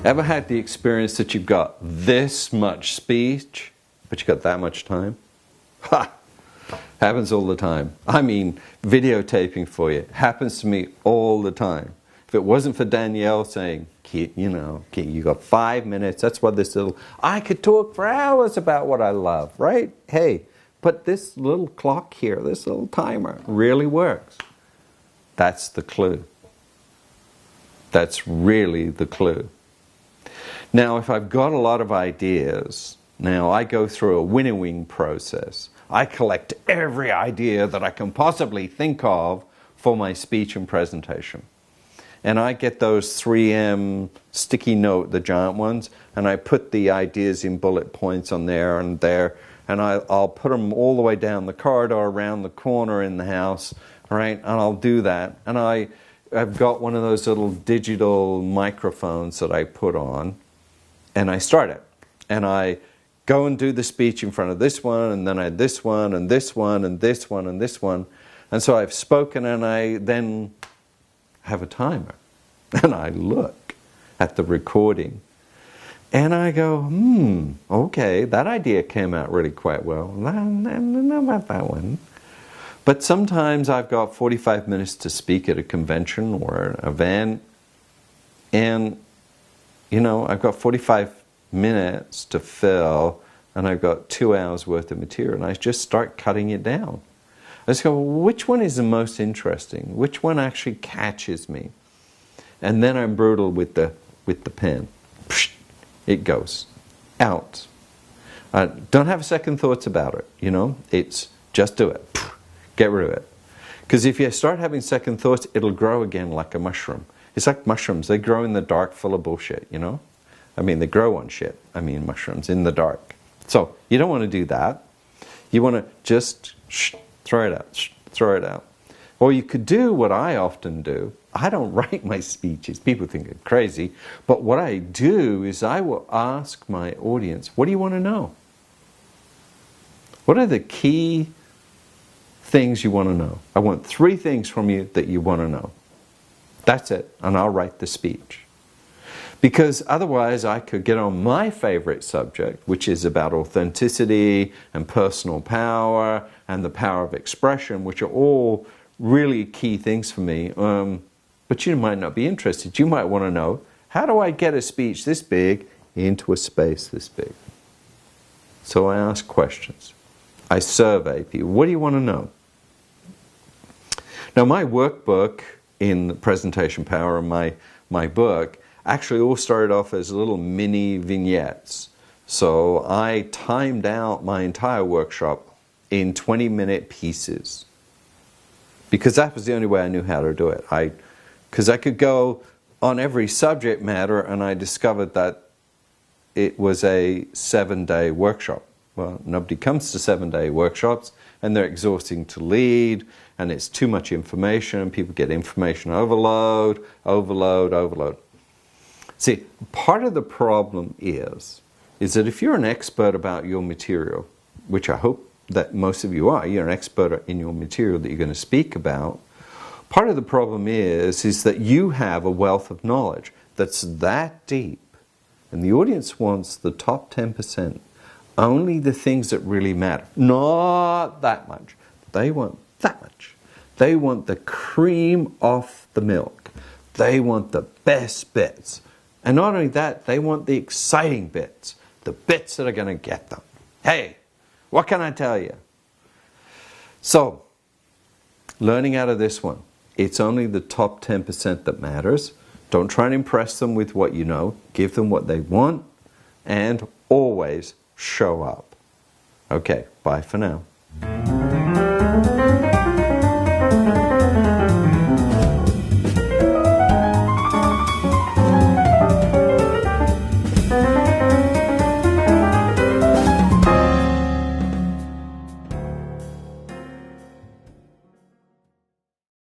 Ever had the experience that you've got this much speech, but you've got that much time? Ha! Happens all the time. I mean, videotaping for you. Happens to me all the time. If it wasn't for Danielle saying, you got 5 minutes, that's what this little... I could talk for hours about what I love, right? Hey, but this little clock here, this little timer, really works. That's the clue. That's really the clue. Now, if I've got a lot of ideas, now I go through a winnowing process. I collect every idea that I can possibly think of for my speech and presentation. And I get those 3M sticky note, the giant ones, and I put the ideas in bullet points on there, and I'll put them all the way down the corridor, around the corner in the house, right? And I'll do that. And I've got one of those little digital microphones that I put on, and I start it. And I go and do the speech in front of this one, and then I had this one, and this one, and this one, and this one. And so I've spoken, and I then have a timer. And I look at the recording, and I go, okay, that idea came out really quite well. I don't know about that one. But sometimes I've got 45 minutes to speak at a convention or an event, and, I've got 45 minutes to fill, and I've got 2 hours worth of material, and I just start cutting it down. I just go, well, which one is the most interesting? Which one actually catches me? And then I'm brutal with the pen. It goes out. Don't have second thoughts about it, It's just do it. Get rid of it. Because if you start having second thoughts, it'll grow again like a mushroom. It's like mushrooms. They grow in the dark full of bullshit, I mean, they grow on shit. I mean, mushrooms in the dark. So you don't want to do that. You want to just throw it out. Throw it out. Or you could do what I often do. I don't write my speeches. People think I'm crazy. But what I do is I will ask my audience, what do you want to know? What are the key things you want to know? I want 3 things from you that you want to know. That's it. And I'll write the speech. Because otherwise I could get on my favorite subject, which is about authenticity and personal power and the power of expression, which are all really key things for me. But you might not be interested. You might want to know, how do I get a speech this big into a space this big? So I ask questions. I survey people. What do you want to know? Now, my workbook in Presentation Power and my book actually all started off as little mini vignettes. So I timed out my entire workshop in 20-minute pieces. Because that was the only way I knew how to do it. Because I could go on every subject matter, and I discovered that it was a 7-day workshop. Well, nobody comes to 7-day workshops, and they're exhausting to lead, and it's too much information, and people get information overload. See, part of the problem is that if you're an expert about your material, which I hope that most of you are, you're an expert in your material that you're going to speak about, part of the problem is that you have a wealth of knowledge that's that deep, and the audience wants the top 10%, only the things that really matter, not that much. They want that much. They want the cream off the milk. They want the best bits. And not only that, they want the exciting bits, the bits that are going to get them. Hey, what can I tell you? So, learning out of this one, it's only the top 10% that matters. Don't try and impress them with what you know. Give them what they want, and always show up. Okay, bye for now.